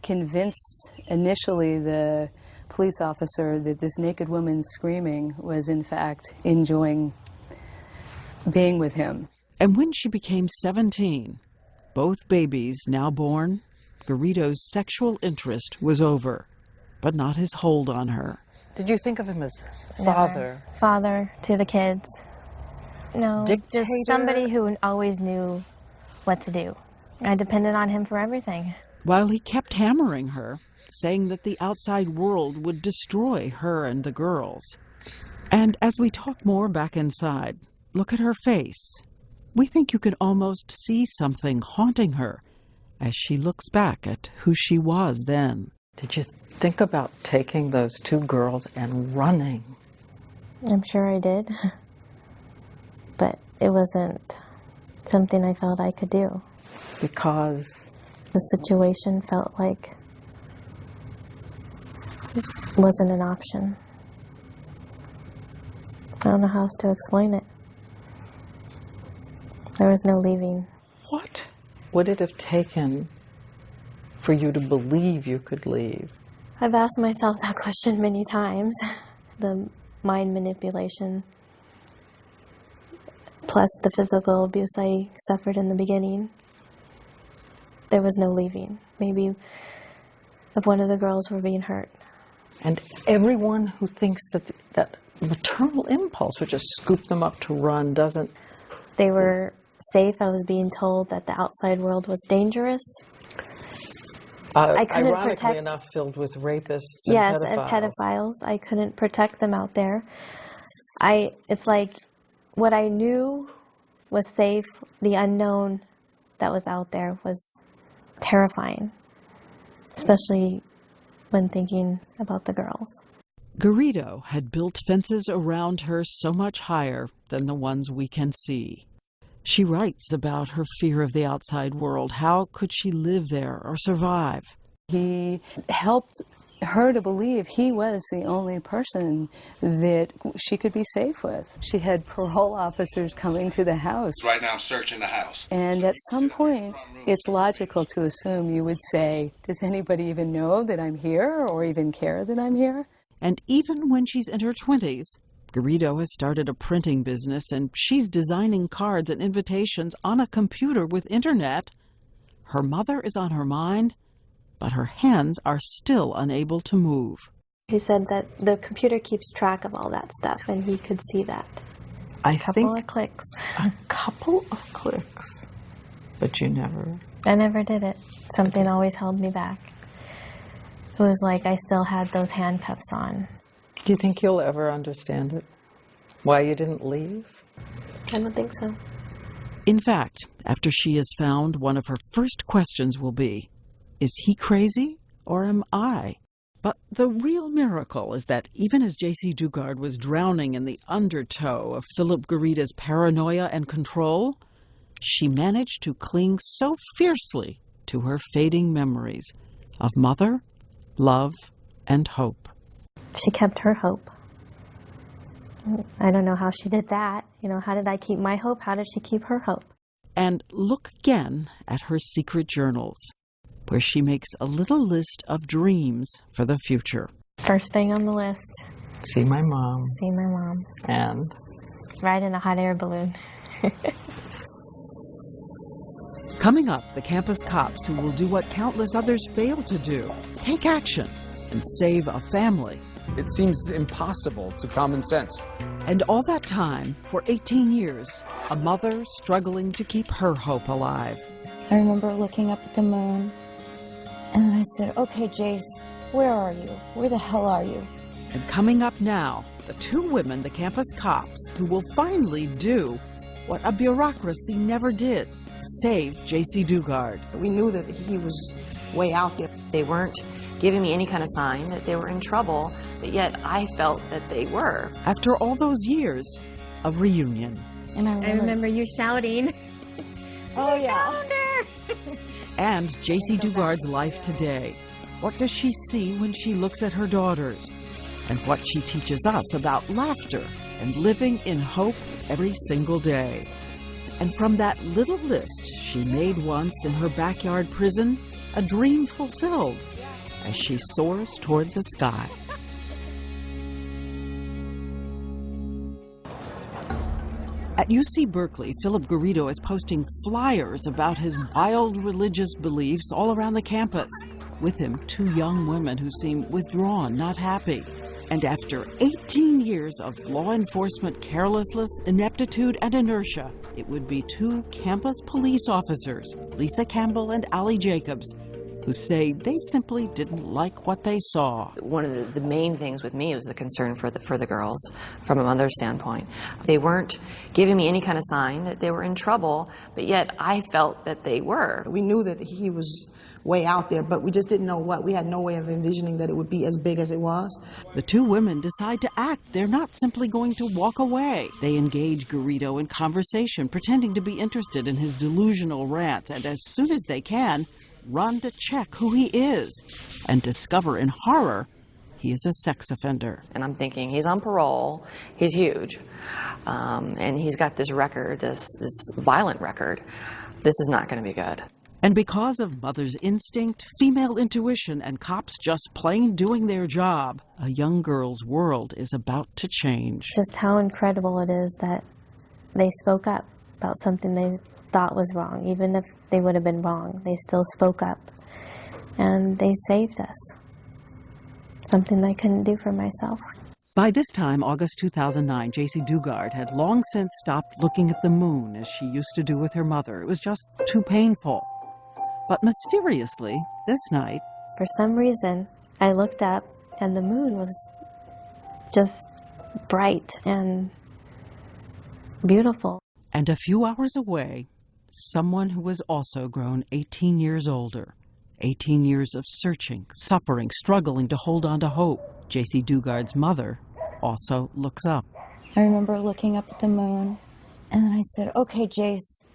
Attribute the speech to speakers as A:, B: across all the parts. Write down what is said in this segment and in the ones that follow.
A: convinced initially the police officer that this naked woman screaming was in fact enjoying being with him.
B: And when she became 17, both babies now born, Garrido's sexual interest was over, but not his hold on her.
C: Did you think of him as father?
D: Never. Father to the kids. No,
C: Dictator?
D: just somebody who always knew what to do. I depended on him for everything.
B: While he kept hammering her, saying that the outside world would destroy her and the girls. And as we talk more back inside, look at her face. We think you can almost see something haunting her as she looks back at who she was then.
C: Did you think about taking those two girls and running?
D: I'm sure I did, but it wasn't something I felt I could do.
C: Because?
D: The situation felt like it wasn't an option. I don't know how else to explain it. There was no leaving.
C: What would it have taken for you to believe you could leave?
D: I've asked myself that question many times. The mind manipulation, plus the physical abuse I suffered in the beginning. There was no leaving. Maybe if one of the girls were being hurt.
C: And everyone who thinks that maternal impulse would just scoop them up to run doesn't...
D: They were safe. I was being told that the outside world was dangerous. I couldn't
C: ironically
D: protect...
C: enough, filled with rapists and
D: yes,
C: pedophiles.
D: and pedophiles. I couldn't protect them out there. It's like what I knew was safe, the unknown that was out there was terrifying, especially when thinking about the girls.
B: Garrido had built fences around her so much higher than the ones we can see. She writes about her fear of the outside world. How could she live there or survive?
A: He helped her to believe he was the only person that she could be safe with. She had parole officers coming to the house.
E: Right now I'm searching the house.
A: And at some point, it's logical to assume you would say, does anybody even know that I'm here or even care that I'm here?
B: And even when she's in her 20s, Garrido has started a printing business and she's designing cards and invitations on a computer with internet. Her mother is on her mind, but her hands are still unable to move.
D: He said that the computer keeps track of all that stuff and he could see that.
C: A
D: couple of clicks.
C: A couple of clicks. But you never...
D: I never did it. Something always held me back. It was like I still had those handcuffs on.
C: Do you think you'll ever understand it? Why you didn't leave?
D: I don't think so.
B: In fact, after she is found, one of her first questions will be, is he crazy or am I? But the real miracle is that even as Jaycee Dugard was drowning in the undertow of Philip Garrida's paranoia and control, she managed to cling so fiercely to her fading memories of mother, love, and hope.
D: She kept her hope. I don't know how she did that. You know, how did I keep my hope? How did she keep her hope?
B: And look again at her secret journals, where she makes a little list of dreams for the future.
D: First thing on the list.
C: See my mom.
D: See my mom.
C: And?
D: Ride in a hot air balloon.
B: Coming up, the campus cops who will do what countless others fail to do, take action and save a family.
F: It seems impossible to common sense.
B: And all that time, for 18 years, a mother struggling to keep her hope alive.
G: I remember looking up at the moon, and I said, okay, Jace, where are you? Where the hell are you?
B: And coming up now, the two women, the campus cops, who will finally do what a bureaucracy never did, save Jaycee Dugard.
H: We knew that he was way out there. They weren't giving me any kind of sign that they were in trouble, but yet I felt that they were.
B: After all those years, a reunion.
G: And I remember
D: you shouting,
G: oh yeah.
D: Found her!
B: And Jaycee Dugard's life today. What does she see when she looks at her daughters? And what she teaches us about laughter and living in hope every single day. And from that little list she made once in her backyard prison, a dream fulfilled as she soars toward the sky. At UC Berkeley, Philip Garrido is posting flyers about his wild religious beliefs all around the campus. With him, 2 young women who seem withdrawn, not happy. And after 18 years of law enforcement carelessness, ineptitude, and inertia, it would be 2 campus police officers, Lisa Campbell and Allie Jacobs, who say they simply didn't like what they saw.
H: One of the main things with me was the concern for the girls from a mother's standpoint. They weren't giving me any kind of sign that they were in trouble, but yet I felt that they were.
E: We knew that he was way out there, but we just didn't know what. We had no way of envisioning that it would be as big as it was.
B: The 2 women decide to act. They're not simply going to walk away. They engage Garrido in conversation, pretending to be interested in his delusional rants, and as soon as they can, run to check who he is and discover in horror he is a sex offender.
H: And I'm thinking, he's on parole, he's huge, and he's got this record, this violent record. This is not going to be good.
B: And because of mother's instinct, female intuition, and cops just plain doing their job, a young girl's world is about to change.
D: Just how incredible it is that they spoke up about something they thought was wrong. Even if they would have been wrong, they still spoke up. And they saved us. Something I couldn't do for myself.
B: By this time, August 2009, Jaycee Dugard had long since stopped looking at the moon as she used to do with her mother. It was just too painful. But mysteriously, this night,
D: for some reason, I looked up and the moon was just bright and beautiful.
B: And a few hours away, someone who was also grown 18 years older. 18 years of searching, suffering, struggling to hold on to hope. Jaycee Dugard's mother also looks up.
G: I remember looking up at the moon, and I said, okay, Jace,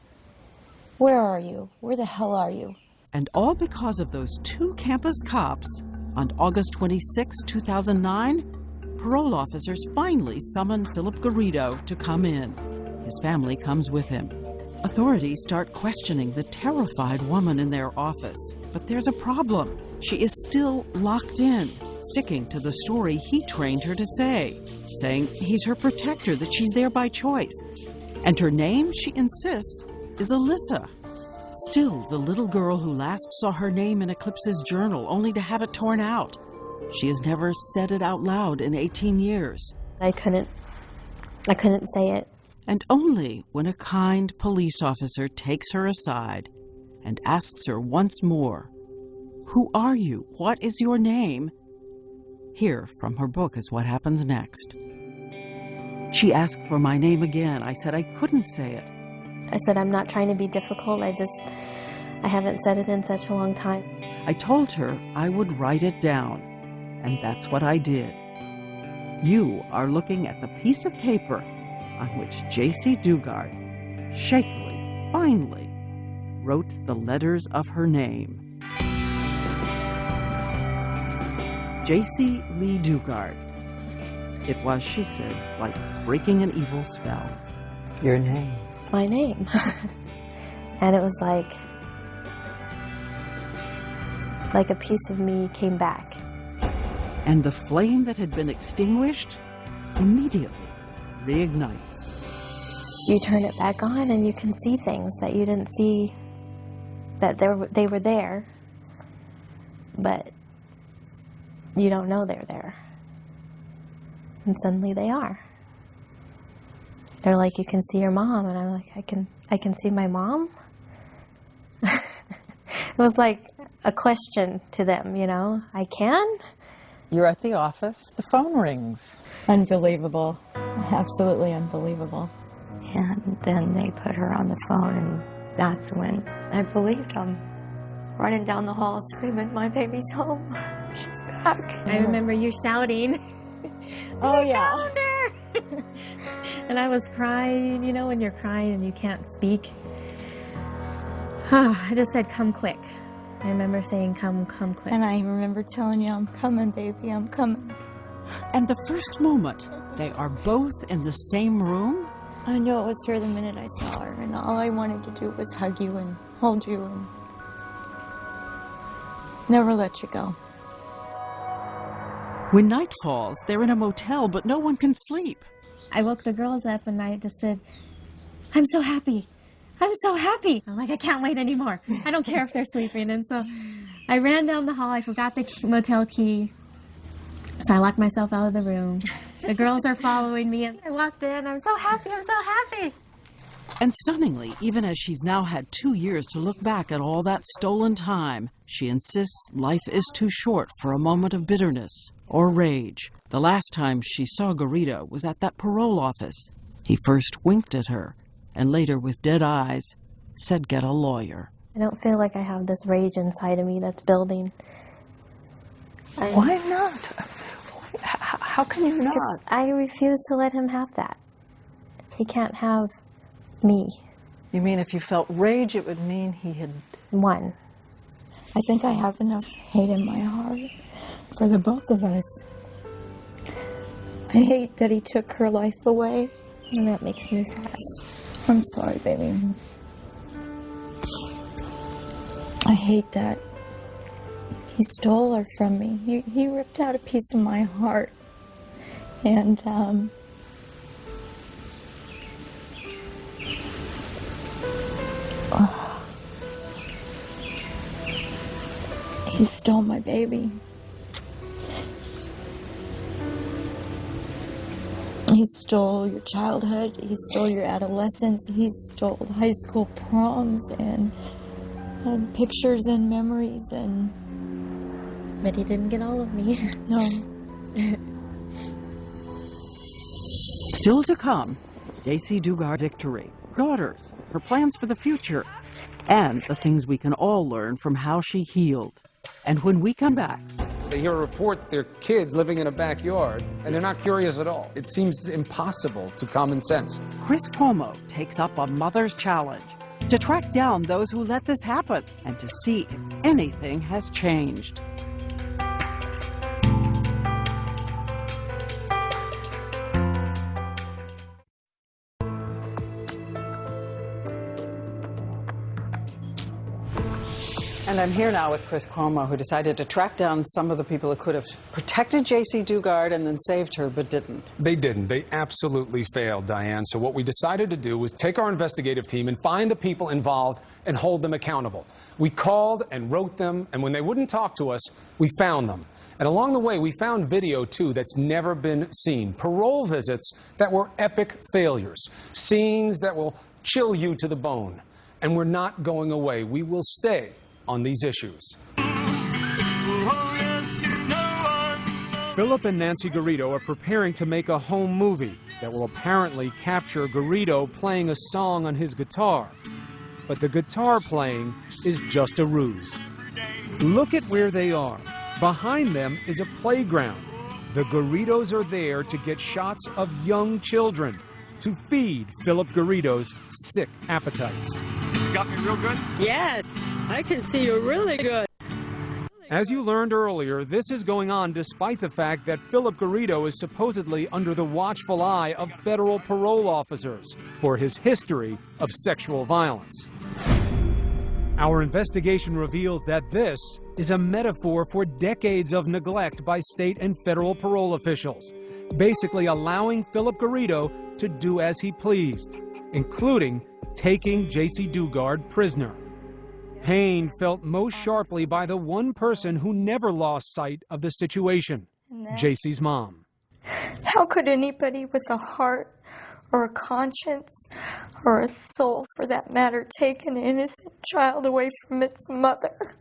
G: where are you? Where the hell are you?
B: And all because of those 2 campus cops. On August 26, 2009, parole officers finally summoned Philip Garrido to come in. His family comes with him. Authorities start questioning the terrified woman in their office. But there's a problem. She is still locked in, sticking to the story he trained her to say, saying he's her protector, that she's there by choice. And her name, she insists, is Alyssa. Still, the little girl who last saw her name in Eclipse's journal, only to have it torn out. She has never said it out loud in 18 years.
D: I couldn't say it.
B: And only when a kind police officer takes her aside and asks her once more, "Who are you? What is your name?" Here from her book is what happens next. She asked for my name again. I said I couldn't say it.
D: I said, I'm not trying to be difficult. I haven't said it in such a long time.
B: I told her I would write it down, and that's what I did. You are looking at the piece of paper on which Jaycee Dugard, shakily, finally, wrote the letters of her name. Jaycee Lee Dugard. It was, she says, like breaking an evil spell.
C: Your name.
D: My name. And it was like a piece of me came back.
B: And the flame that had been extinguished immediately reignites.
D: You turn it back on and you can see things that you didn't see, that they were there, but you don't know they're there. And suddenly they are. They're like, you can see your mom, and I'm like, I can see my mom? It was like a question to them, you know, I can?
C: You're at the office, the phone rings.
I: Unbelievable. Absolutely unbelievable.
J: And then they put her on the phone, and that's when I believed them. Running down the hall screaming, my baby's home. She's back.
D: I remember you shouting.
I: Oh, yeah.
D: And I was crying, you know, when you're crying and you can't speak. I just said, come quick. I remember saying, come quick.
I: And I remember telling you, I'm coming, baby, I'm coming.
B: And the first moment they are both in the same room,
I: I knew it was her the minute I saw her, and all I wanted to do was hug you and hold you. Never let you go.
B: When night falls, they're in a motel, but no one can sleep.
D: I woke the girls up and I just said, I'm so happy. I'm so happy. I'm like, I can't wait anymore. I don't care if they're sleeping. And so I ran down the hall. I forgot the motel key. So I locked myself out of the room. The girls are following me. And I walked in. I'm so happy. I'm so happy.
B: And stunningly, even as she's now had 2 years to look back at all that stolen time, she insists life is too short for a moment of bitterness or rage. The last time she saw Garrido was at that parole office. He first winked at her, and later, with dead eyes, said get a lawyer.
D: I don't feel like I have this rage inside of me that's building.
C: Why not? How can you not?
D: I refuse to let him have that. He can't have me.
C: You mean if you felt rage, it would mean he had
D: won?
I: I think I have enough hate in my heart for the both of us. I hate that he took her life away.
D: And that makes me sad.
I: I'm sorry, baby. I hate that he stole her from me. He ripped out a piece of my heart. And, he stole my baby. He stole your childhood, he stole your adolescence, he stole high school proms and pictures and memories and...
D: But he didn't get all of me.
I: No.
B: Still to come, Jaycee Dugard victory, daughters, her plans for the future, and the things we can all learn from how she healed. And when we come back...
F: They hear a report their kids living in a backyard, and they're not curious at all. It seems impossible to common sense.
B: Chris Cuomo takes up a mother's challenge to track down those who let this happen and to see if anything has changed.
C: And I'm here now with Chris Cuomo, who decided to track down some of the people who could have protected Jaycee Dugard and then saved her, but didn't.
F: They didn't. They absolutely failed, Diane. So what we decided to do was take our investigative team and find the people involved and hold them accountable. We called and wrote them, and when they wouldn't talk to us, we found them. And along the way, we found video, too, that's never been seen. Parole visits that were epic failures. Scenes that will chill you to the bone. And we're not going away. We will stay on these issues. Philip and Nancy Garrido are preparing to make a home movie that will apparently capture Garrido playing a song on his guitar. But the guitar playing is just a ruse. Look at where they are. Behind them is a playground. The Garridos are there to get shots of young children to feed Philip Garrido's sick appetites. Got me real good?
K: Yes, I can see you really good.
F: As you learned earlier, this is going on despite the fact that Philip Garrido is supposedly under the watchful eye of federal parole officers for his history of sexual violence. Our investigation reveals that this is a metaphor for decades of neglect by state and federal parole officials, basically allowing Philip Garrido to do as he pleased, including taking Jaycee Dugard prisoner. Pain felt most sharply by the one person who never lost sight of the situation, Jaycee's mom.
I: How could anybody with a heart or a conscience or a soul, for that matter, take an innocent child away from its mother?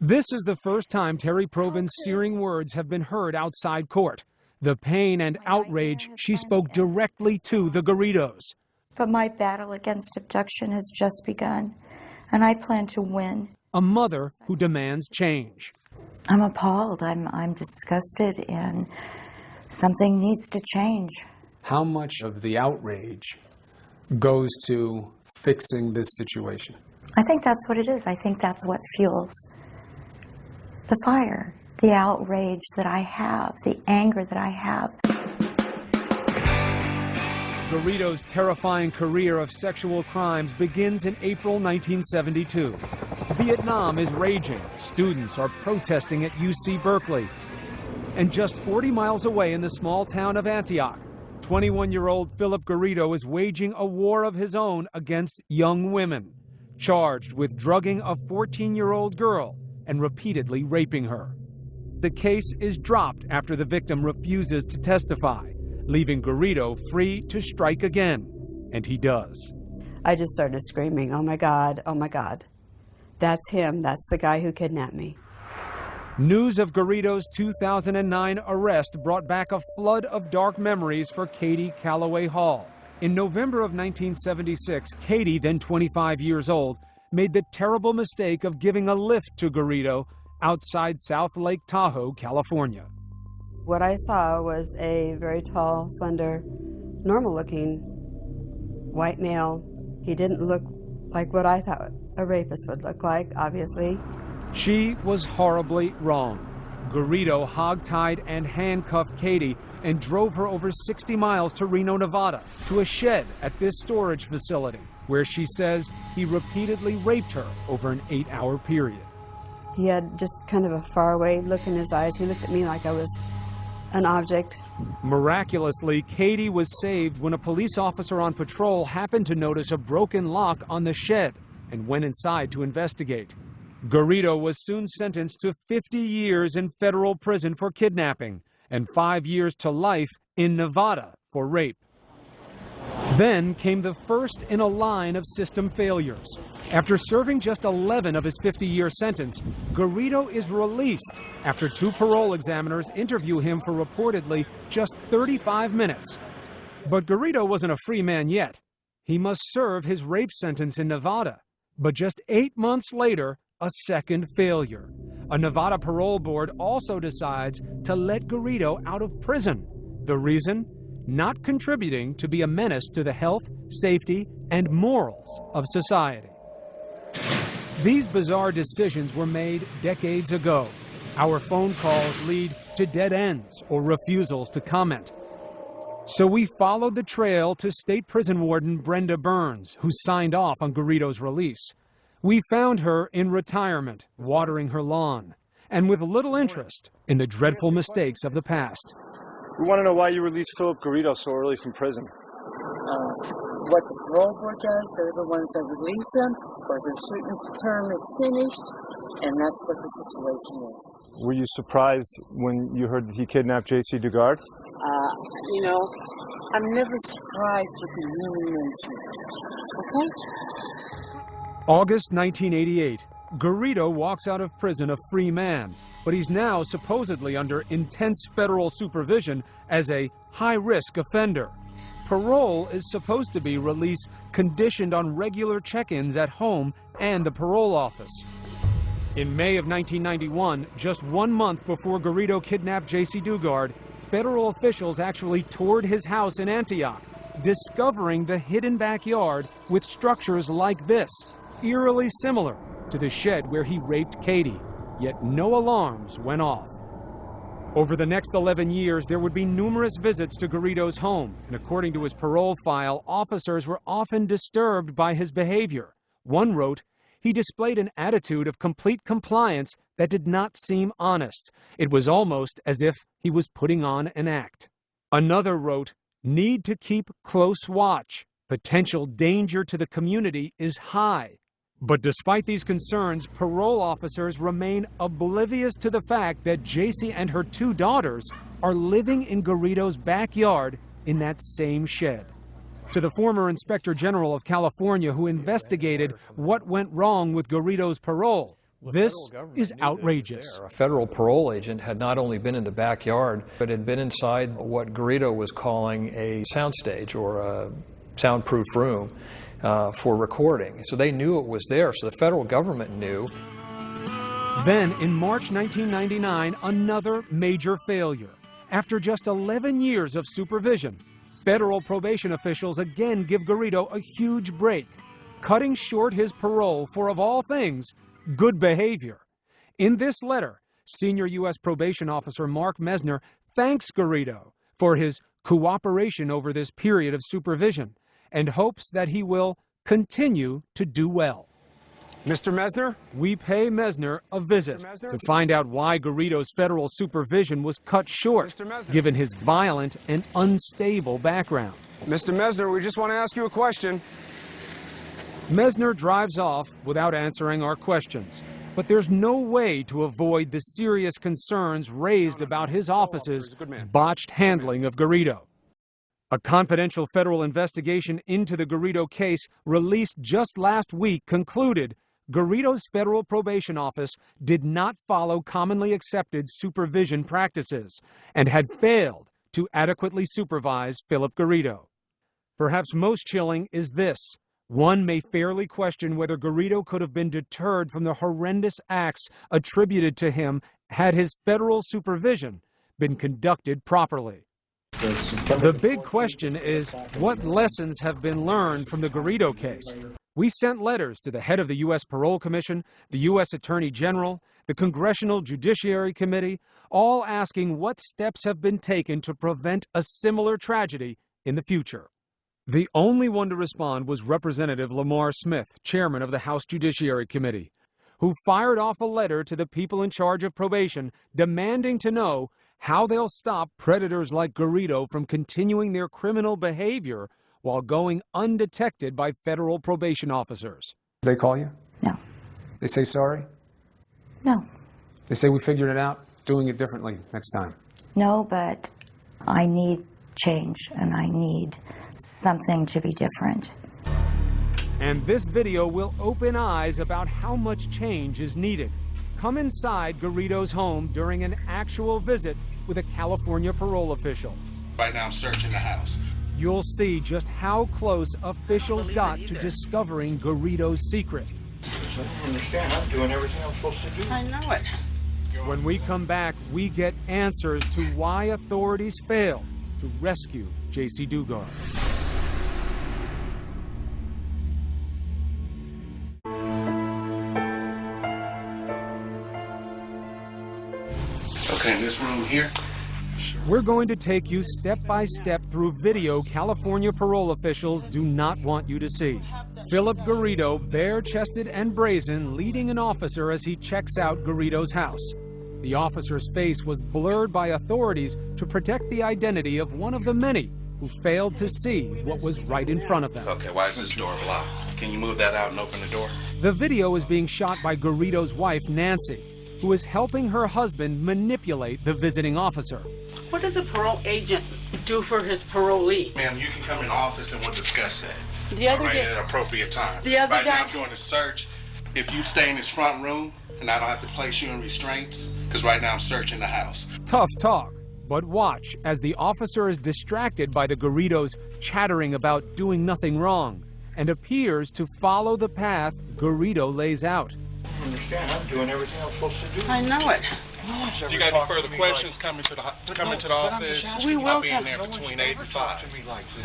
F: This is the first time Terry Proven's searing words have been heard outside court. The pain and outrage she spoke directly to the Garridos.
I: But my battle against abduction has just begun, and I plan to win.
F: A mother who demands change.
J: I'm appalled. I'm disgusted, and something needs to change.
F: How much of the outrage goes to fixing this situation?
J: I think that's what it is. I think that's what fuels the fire, the outrage that I have, the anger that I have.
F: Garrido's terrifying career of sexual crimes begins in April 1972. Vietnam is raging. Students are protesting at UC Berkeley. And just 40 miles away in the small town of Antioch, 21-year-old Philip Garrido is waging a war of his own against young women, charged with drugging a 14-year-old girl and repeatedly raping her. The case is dropped after the victim refuses to testify, leaving Garrido free to strike again. And he does.
L: I just started screaming, oh my God, that's him, that's the guy who kidnapped me.
F: News of Garrido's 2009 arrest brought back a flood of dark memories for Katie Calloway Hall. In November of 1976, Katie, then 25 years old, made the terrible mistake of giving a lift to Garrido outside South Lake Tahoe, California.
L: What I saw was a very tall, slender, normal-looking white male. He didn't look like what I thought a rapist would look like, obviously.
F: She was horribly wrong. Garrido hogtied and handcuffed Katie and drove her over 60 miles to Reno, Nevada, to a shed at this storage facility, where she says he repeatedly raped her over an 8-hour period.
L: He had just kind of a faraway look in his eyes. He looked at me like I was an object.
F: Miraculously, Katie was saved when a police officer on patrol happened to notice a broken lock on the shed and went inside to investigate. Garrido was soon sentenced to 50 years in federal prison for kidnapping and 5 years to life in Nevada for rape. Then came the first in a line of system failures. After serving just 11 of his 50-year sentence, Garrido is released after 2 parole examiners interview him for reportedly just 35 minutes. But Garrido wasn't a free man yet. He must serve his rape sentence in Nevada. But just 8 months later, a second failure. A Nevada parole board also decides to let Garrido out of prison. The reason? Not contributing to be a menace to the health, safety, and morals of society. These bizarre decisions were made decades ago. Our phone calls lead to dead ends or refusals to comment. So we followed the trail to State Prison Warden Brenda Burns, who signed off on Garrido's release. We found her in retirement, watering her lawn, and with little interest in the dreadful mistakes of the past.
M: We want to know why you released Philip Garrido so early from prison.
N: What the parole board does, they're the ones that release them, or their certain term is finished, and that's what the situation is.
M: Were you surprised when you heard that he kidnapped Jaycee Dugard?
N: You know, I'm never surprised with the human nature, okay?
F: August 1988. Garrido walks out of prison a free man, but he's now supposedly under intense federal supervision as a high-risk offender. Parole is supposed to be release conditioned on regular check-ins at home and the parole office. In May of 1991, just 1 month before Garrido kidnapped Jaycee Dugard, federal officials actually toured his house in Antioch, discovering the hidden backyard with structures like this, eerily similar to the shed where he raped Katie, yet no alarms went off. Over the next 11 years, there would be numerous visits to Garrido's home, and according to his parole file, officers were often disturbed by his behavior. One wrote, he displayed an attitude of complete compliance that did not seem honest. It was almost as if he was putting on an act. Another wrote, need to keep close watch. Potential danger to the community is high. But despite these concerns, parole officers remain oblivious to the fact that Jaycee and her 2 daughters are living in Garrido's backyard in that same shed. To the former Inspector General of California who investigated what went wrong with Garrido's parole, this is outrageous.
O: A federal parole agent had not only been in the backyard, but had been inside what Garrido was calling a soundstage or a soundproof room for recording. So they knew it was there, so the federal government knew.
F: Then, in March 1999, another major failure. After just 11 years of supervision, federal probation officials again give Garrido a huge break, cutting short his parole for, of all things, good behavior. In this letter, senior U.S. probation officer Mark Mesner thanks Garrido for his cooperation over this period of supervision and hopes that he will continue to do well. Mr. Mesner? We pay Mesner a visit to find out why Garrido's federal supervision was cut short, given his violent and unstable background.
P: Mr. Mesner, we just want to ask you a question.
F: Mesner drives off without answering our questions. But there's no way to avoid the serious concerns raised about his office's botched handling of Garrido. A confidential federal investigation into the Garrido case released just last week concluded Garrido's federal probation office did not follow commonly accepted supervision practices and had failed to adequately supervise Philip Garrido. Perhaps most chilling is this. One may fairly question whether Garrido could have been deterred from the horrendous acts attributed to him had his federal supervision been conducted properly. The big question is, what lessons have been learned from the Garrido case? We sent letters to the head of the U.S. Parole Commission, the U.S. Attorney General, the Congressional Judiciary Committee, all asking what steps have been taken to prevent a similar tragedy in the future. The only one to respond was Representative Lamar Smith, chairman of the House Judiciary Committee, who fired off a letter to the people in charge of probation demanding to know how they'll stop predators like Garrido from continuing their criminal behavior while going undetected by federal probation officers.
Q: They call you?
G: No.
Q: They say sorry?
G: No.
Q: They say we figured it out, doing it differently next time.
G: No, but I need change and I need something to be different.
F: And this video will open eyes about how much change is needed. Come inside Garrido's home during an actual visit with a California parole official.
R: Right now I'm searching the house.
F: You'll see just how close officials got to discovering Garrido's secret.
R: I don't understand. I'm doing everything I'm supposed to do. I know it.
F: When we come back, we get answers to why authorities failed to rescue Jaycee Dugard.
R: Okay, in this room here.
F: We're going to take you step by step through video California parole officials do not want you to see. Philip Garrido, bare-chested and brazen, leading an officer as he checks out Garrido's house. The officer's face was blurred by authorities to protect the identity of one of the many who failed to see what was right in front of them.
R: Okay, why is this door locked? Can you move that out and open the door?
F: The video is being shot by Garrido's wife, Nancy, who is helping her husband manipulate the visiting officer.
K: What does a parole agent do for his parolee?
R: Ma'am, you can come in office and we'll discuss that.
K: The other
R: right,
K: day,
R: at an appropriate time.
K: The other
R: right
K: guy,
R: now I'm doing a search. If you stay in this front room, and I don't have to place you in restraints, because right now I'm searching the house.
F: Tough talk, but watch as the officer is distracted by the Garridos chattering about doing nothing wrong and appears to follow the path Garrido lays out.
R: I don't understand. I'm doing everything I'm supposed to do.
K: I know it.
R: You got any further questions? Come into the office.
K: We will
R: I'll be in
K: come.
R: there between 8 and 5.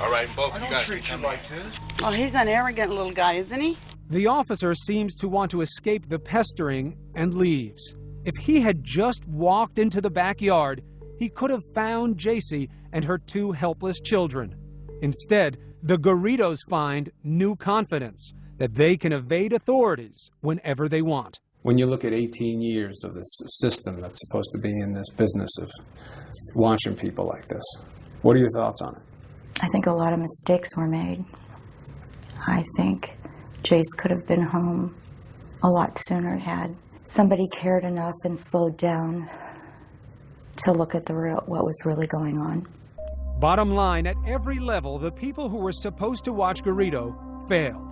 R: All right, both of you guys can come in.
K: Oh, he's an arrogant little guy, isn't he?
F: The officer seems to want to escape the pestering and leaves. If he had just walked into the backyard, he could have found Jaycee and her two helpless children. Instead, the Garridos find new confidence that they can evade authorities whenever they want.
Q: When you look at 18 years of this system that's supposed to be in this business of watching people like this, what are your thoughts on it?
G: I think a lot of mistakes were made. I think Jace could have been home a lot sooner had somebody cared enough and slowed down to look at what was really going on.
F: Bottom line, at every level, the people who were supposed to watch Garrido failed.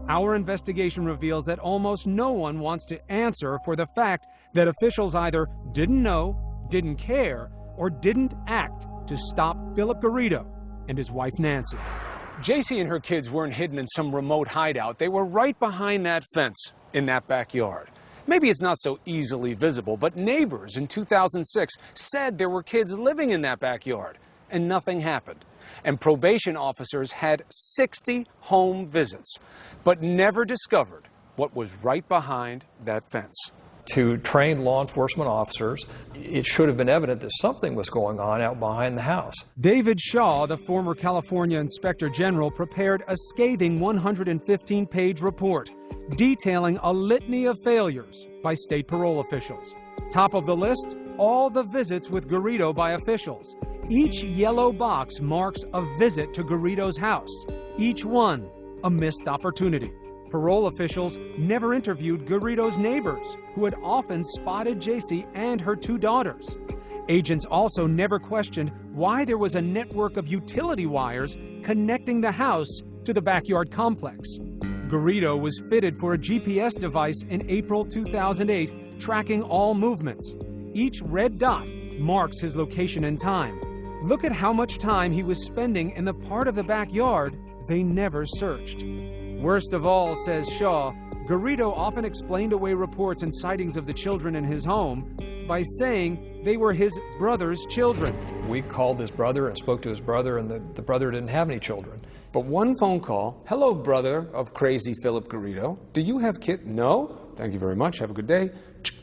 F: Our investigation reveals that almost no one wants to answer for the fact that officials either didn't know, didn't care, or didn't act to stop Philip Garrido and his wife Nancy. Jaycee and her kids weren't hidden in some remote hideout. They were right behind that fence in that backyard. Maybe it's not so easily visible, but neighbors in 2006 said there were kids living in that backyard, and nothing happened. And probation officers had 60 home visits, but never discovered what was right behind that fence.
O: to trained law enforcement officers. It should have been evident that something was going on out behind the house.
F: David Shaw, the former California Inspector General, prepared a scathing 115-page report detailing a litany of failures by state parole officials. Top of the list, all the visits with Garrido by officials. Each yellow box marks a visit to Garrido's house. Each one a missed opportunity. Parole officials never interviewed Garrido's neighbors, who had often spotted Jaycee and her 2 daughters. Agents also never questioned why there was a network of utility wires connecting the house to the backyard complex. Garrido was fitted for a GPS device in April 2008, tracking all movements. Each red dot marks his location and time. Look at how much time he was spending in the part of the backyard they never searched. Worst of all, says Shaw, Garrido often explained away reports and sightings of the children in his home by saying they were his brother's children.
O: We called his brother and spoke to his brother, and the brother didn't have any children.
S: But one phone call, hello, brother of crazy Philip Garrido. Do you have kids? No? Thank you very much. Have a good day.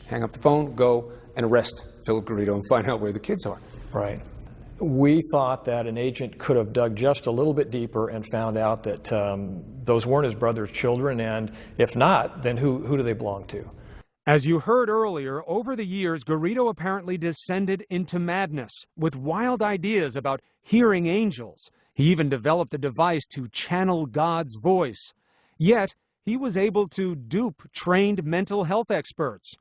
S: Hang up the phone, go and arrest Philip Garrido and find out where the kids are.
O: Right. We thought that an agent could have dug just a little bit deeper and found out that those weren't his brother's children, and if not, then who do they belong to?
F: As you heard earlier, over the years, Garrido apparently descended into madness with wild ideas about hearing angels. He even developed a device to channel God's voice. Yet, he was able to dupe trained mental health experts.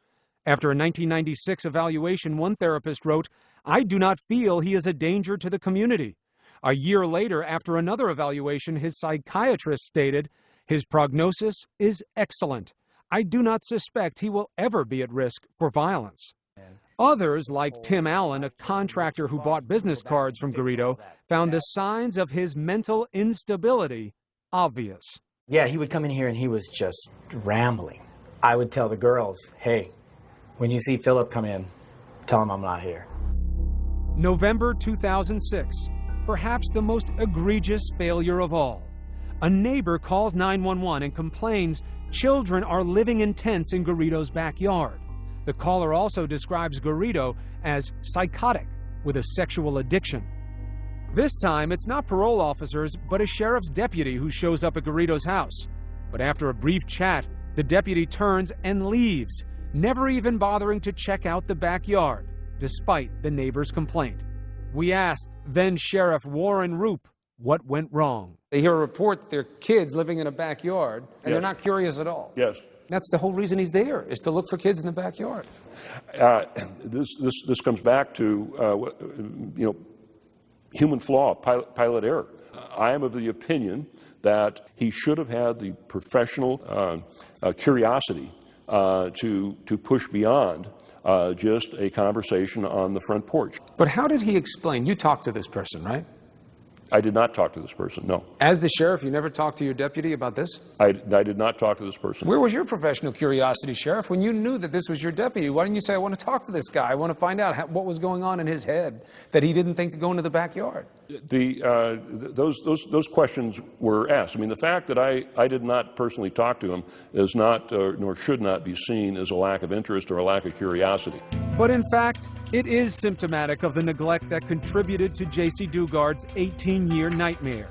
F: After a 1996 evaluation, one therapist wrote, "I do not feel he is a danger to the community." A year later, after another evaluation, his psychiatrist stated, "His prognosis is excellent. I do not suspect he will ever be at risk for violence." Others, like Tim Allen, a contractor who bought business cards from Garrido, found the signs of his mental instability obvious.
T: Yeah, he would come in here and he was just rambling. I would tell the girls, hey, when you see Philip come in, tell him I'm not here.
F: November 2006, perhaps the most egregious failure of all. A neighbor calls 911 and complains children are living in tents in Garrido's backyard. The caller also describes Garrido as psychotic with a sexual addiction. This time, it's not parole officers, but a sheriff's deputy who shows up at Garrido's house. But after a brief chat, the deputy turns and leaves, never even bothering to check out the backyard, despite the neighbor's complaint. We asked then Sheriff Warren Roop what went wrong.
S: They hear a report that there are kids living in a backyard, and they're not curious at all.
U: Yes.
S: That's the whole reason he's there, is to look for kids in the backyard.
U: This comes back to, human flaw, pilot error. I am of the opinion that he should have had the professional curiosity to push beyond just a conversation on the front porch.
S: But how did he explain? You talked to this person, right?
U: I did not talk to this person, no.
S: As the sheriff, you never talked to your deputy about this?
U: I did not talk to this person.
S: Where was your professional curiosity, Sheriff? When you knew that this was your deputy, why didn't you say, I want to talk to this guy. I want to find out what was going on in his head that he didn't think to go into the backyard?
U: Those questions were asked. I mean, the fact that I did not personally talk to him is not, nor should not be seen as a lack of interest or a lack of curiosity.
F: But in fact, it is symptomatic of the neglect that contributed to Jaycee Dugard's 18-year nightmare.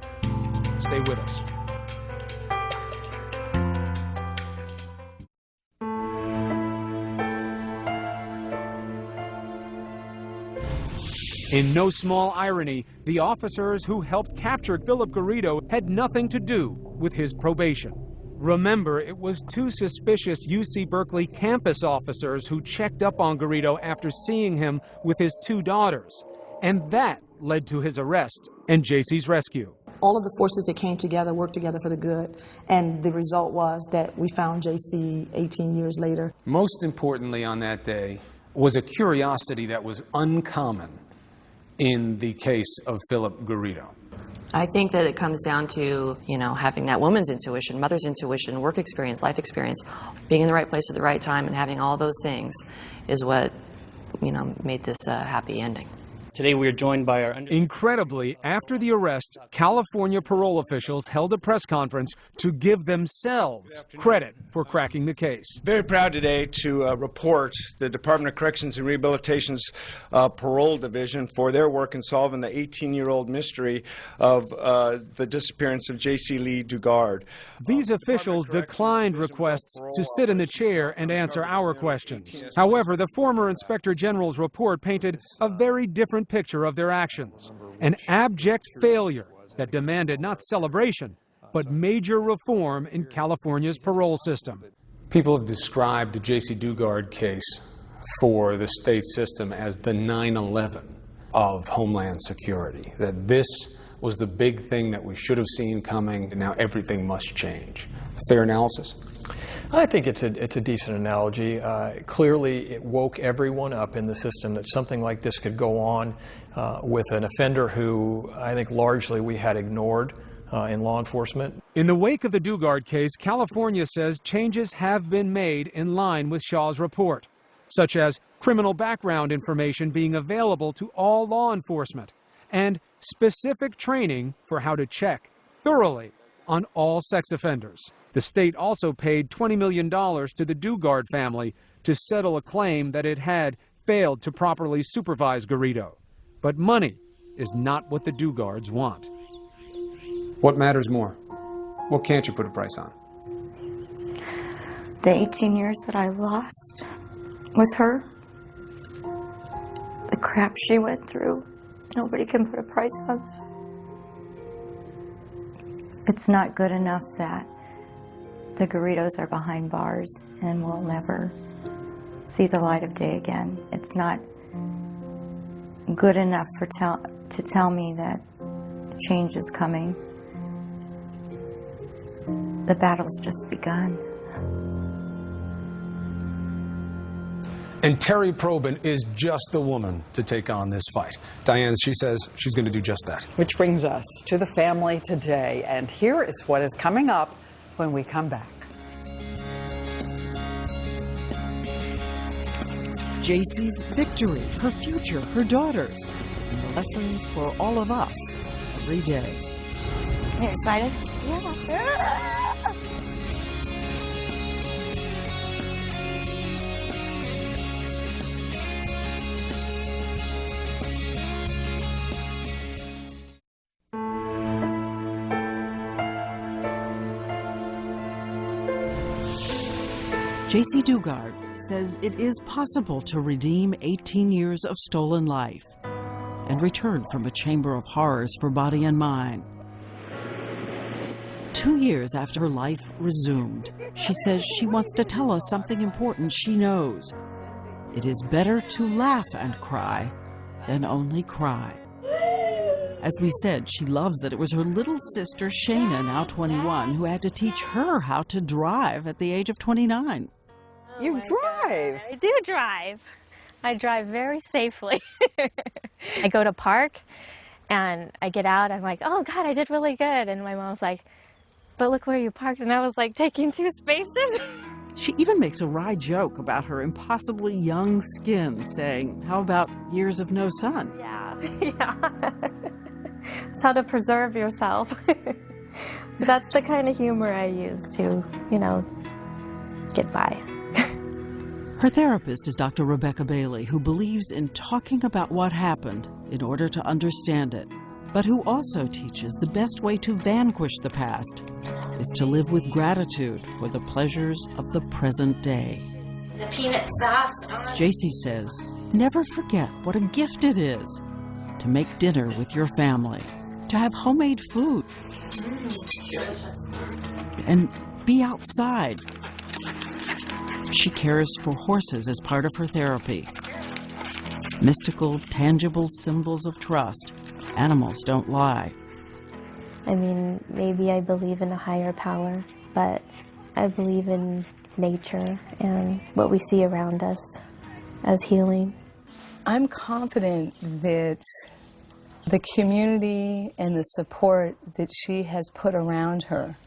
F: Stay with us. In no small irony, the officers who helped capture Philip Garrido had nothing to do with his probation. Remember, it was two suspicious UC Berkeley campus officers who checked up on Garrido after seeing him with his two daughters, and that led to his arrest and Jaycee's rescue.
E: All of the forces that came together worked together for the good, and the result was that we found Jaycee 18 years later.
S: Most importantly on that day was a curiosity that was uncommon in the case of Philip Garrido.
H: I think that it comes down to, having that woman's intuition, mother's intuition, work experience, life experience, being in the right place at the right time and having all those things is what, made this a happy ending.
A: Today we are joined by our...
F: Incredibly, after the arrest, California parole officials held a press conference to give themselves credit for cracking the case.
V: Very proud today to report the Department of Corrections and Rehabilitation's parole division for their work in solving the 18-year-old mystery of the disappearance of Jaycee Dugard.
F: These officials declined requests to sit in the chair and answer our questions. However, the former Inspector General's report painted a very different picture of their actions. An abject failure that demanded not celebration, but major reform in California's parole system.
S: People have described the Jaycee Dugard case for the state system as the 9/11 of Homeland Security, that this was the big thing that we should have seen coming, and now everything must change. Fair analysis?
O: I think it's a decent analogy. Clearly, it woke everyone up in the system that something like this could go on with an offender who I think largely we had ignored in law enforcement.
F: In the wake of the Dugard case, California says changes have been made in line with Shaw's report, such as criminal background information being available to all law enforcement and specific training for how to check thoroughly on all sex offenders. The state also paid $20 million to the Dugard family to settle a claim that it had failed to properly supervise Garrido. But money is not what the Dugards want.
S: What matters more? What can't you put a price on?
I: The 18 years that I lost with her, the crap she went through, nobody can put a price on that.
G: It's not good enough that the Garridos are behind bars and will never see the light of day again. It's not good enough to tell me that change is coming. The battle's just begun.
S: And Terry Probin is just the woman to take on this fight. Diane, she says she's going to do just that.
C: Which brings us to the family today. And here is what is coming up when we come back.
B: Jaycee's victory, her future, her daughters, and the lessons for all of us every day.
I: You excited? Yeah.
B: Jaycee Dugard says it is possible to redeem 18 years of stolen life and return from a chamber of horrors for body and mind. 2 years after her life resumed, she says she wants to tell us something important she knows. It is better to laugh and cry than only cry. As we said, she loves that it was her little sister, Shayna, now 21, who had to teach her how to drive at the age of 29.
C: You drive?
W: I do drive. I drive very safely. I go to park and I get out, I'm like, oh God, I did really good. And my mom's like, but look where you parked. And I was like, taking 2 spaces.
B: She even makes a wry joke about her impossibly young skin, saying, how about years of no sun?
W: Yeah, yeah. It's how to preserve yourself. That's the kind of humor I use to, you know, get by.
B: Her therapist is Dr. Rebecca Bailey, who believes in talking about what happened in order to understand it, but who also teaches the best way to vanquish the past is to live with gratitude for the pleasures of the present day.
X: The peanut sauce.
B: Jaycee says, never forget what a gift it is to make dinner with your family, to have homemade food, and be outside. She cares for horses as part of her therapy. Mystical, tangible symbols of trust. Animals don't lie.
D: I mean, maybe I believe in a higher power, but I believe in nature and what we see around us as healing.
Y: I'm confident that the community and the support that she has put around her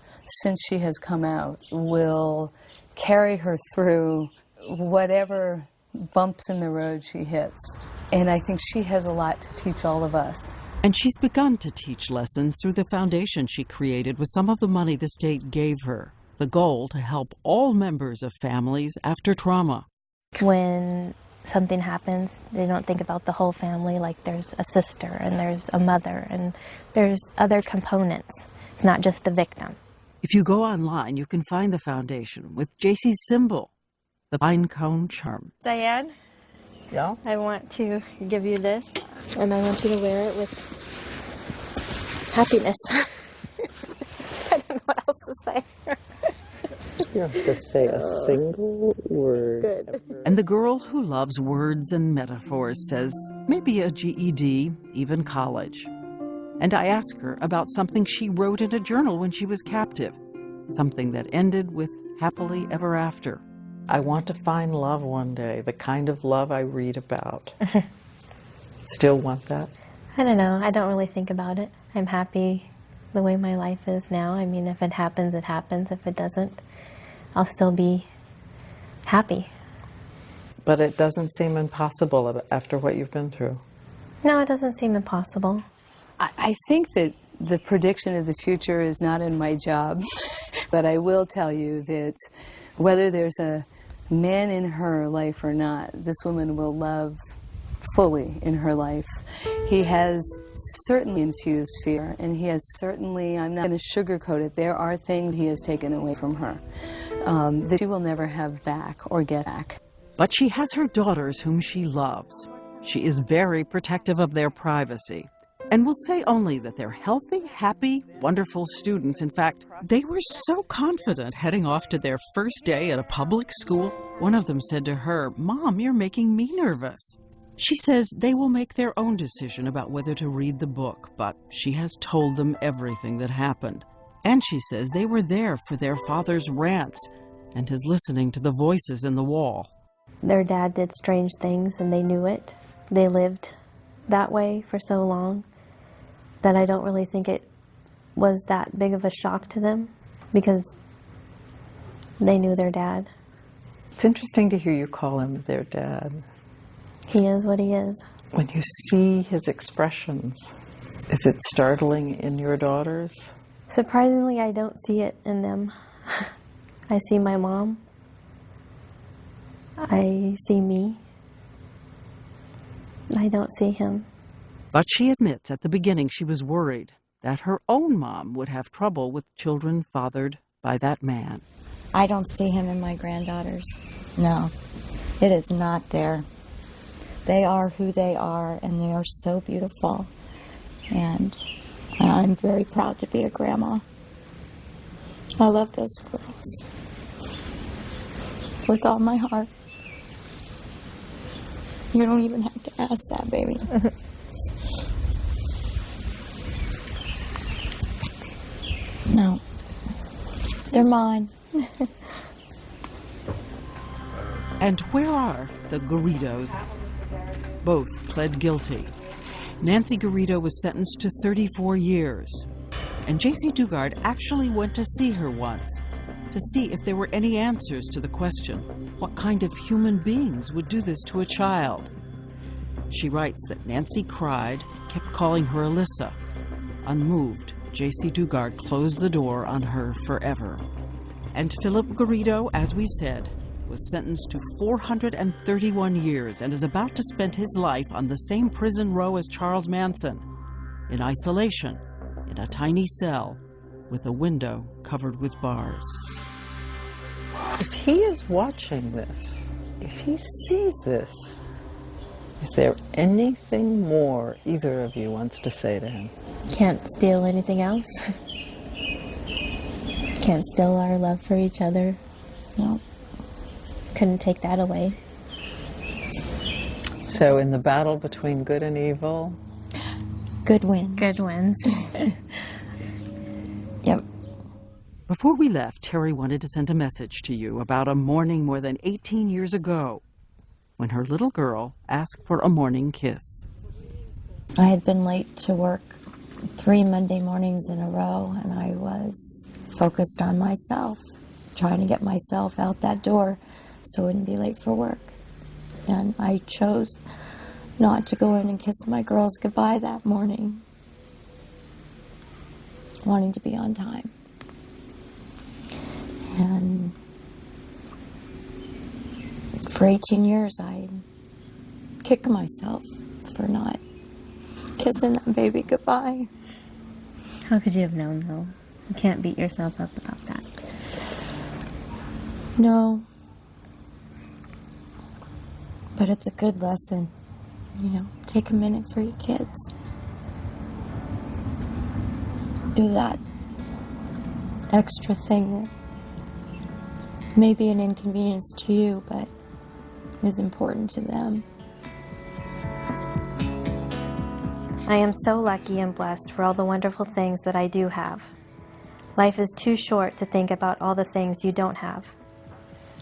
Y: since she has come out will carry her through whatever bumps in the road she hits. And I think she has a lot to teach all of us.
B: And she's begun to teach lessons through the foundation she created with some of the money the state gave her. The goal to help all members of families after trauma.
W: When something happens, they don't think about the whole family, like there's a sister and there's a mother and there's other components. It's not just the victim.
B: If you go online, you can find the foundation with Jaycee's symbol, the pine cone charm.
W: Diane?
E: Yeah?
W: I want to give you this, and I want you to wear it with happiness. I don't know what else to say.
C: You don't have to say a single word.
W: Good.
B: And the girl who loves words and metaphors says maybe a GED, even college. And I ask her about something she wrote in a journal when she was captive, something that ended with happily ever after.
C: I want to find love one day, the kind of love I read about. Still want that?
W: I don't know. I don't really think about it. I'm happy the way my life is now. I mean, if it happens, it happens. If it doesn't, I'll still be happy.
C: But it doesn't seem impossible after what you've been through.
W: No, it doesn't seem impossible.
Y: I think that the prediction of the future is not in my job, but I will tell you that whether there's a man in her life or not, this woman will love fully in her life. He has certainly infused fear, and he has certainly, I'm not going to sugarcoat it, there are things he has taken away from her that she will never have back or get back.
B: But she has her daughters whom she loves. She is very protective of their privacy and will say only that they're healthy, happy, wonderful students. In fact, they were so confident heading off to their first day at a public school. One of them said to her, "Mom, you're making me nervous." She says they will make their own decision about whether to read the book, but she has told them everything that happened. And she says they were there for their father's rants and his listening to the voices in the wall.
W: Their dad did strange things, and they knew it. They lived that way for so long that I don't really think it was that big of a shock to them because they knew their dad.
C: It's interesting to hear you call him their dad.
W: He is what he is.
C: When you see his expressions, is it startling in your daughters?
W: Surprisingly, I don't see it in them. I see my mom. I see me. I don't see him.
B: But she admits at the beginning she was worried that her own mom would have trouble with children fathered by that man.
G: I don't see him in my granddaughters. No, it is not there. They are who they are, and they are so beautiful. And I'm very proud to be a grandma. I love those girls with all my heart. You don't even have to ask that, baby. No. They're mine.
B: And where are the Garridos? Both pled guilty. Nancy Garrido was sentenced to 34 years. And Jaycee Dugard actually went to see her once to see if there were any answers to the question, what kind of human beings would do this to a child? She writes that Nancy cried, kept calling her Alyssa. Unmoved, Jaycee Dugard closed the door on her forever. And Philip Garrido, as we said, was sentenced to 431 years and is about to spend his life on the same prison row as Charles Manson, in isolation, in a tiny cell, with a window covered with bars.
C: If he is watching this, if he sees this, is there anything more either of you wants to say to him?
W: Can't steal anything else. Can't steal our love for each other. No. Couldn't take that away.
C: So in the battle between good and evil,
G: good wins.
W: Good wins.
G: Yep.
B: Before we left, Terry wanted to send a message to you about a morning more than 18 years ago when her little girl asked for a morning kiss.
G: I had been late to work 3 Monday mornings in a row, and I was focused on myself, trying to get myself out that door so I wouldn't be late for work.
I: And I chose not to go in and kiss my girls goodbye that morning, wanting to be on time. And for 18 years, I kicked myself for not kissing that baby goodbye.
W: How could you have known, though? You can't beat yourself up about that.
I: No. But it's a good lesson. You know, take a minute for your kids. Do that extra thing that may be an inconvenience to you, but is important to them.
D: I am so lucky and blessed for all the wonderful things that I do have. Life is too short to think about all the things you don't have.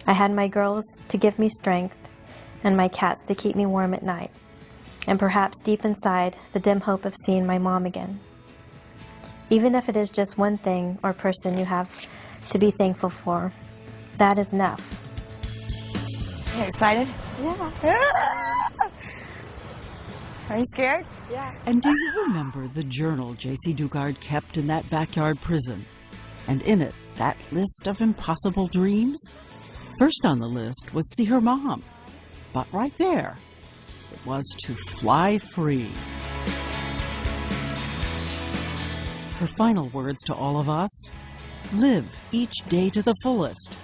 D: I had my girls to give me strength and my cats to keep me warm at night, and perhaps deep inside, the dim hope of seeing my mom again. Even if it is just one thing or person you have to be thankful for, that is enough.
A: You excited?
D: Yeah.
A: Are you scared?
D: Yeah.
B: And do you remember the journal Jaycee Dugard kept in that backyard prison? And in it, that list of impossible dreams? First on the list was see her mom. But right there, it was to fly free. Her final words to all of us: live each day to the fullest.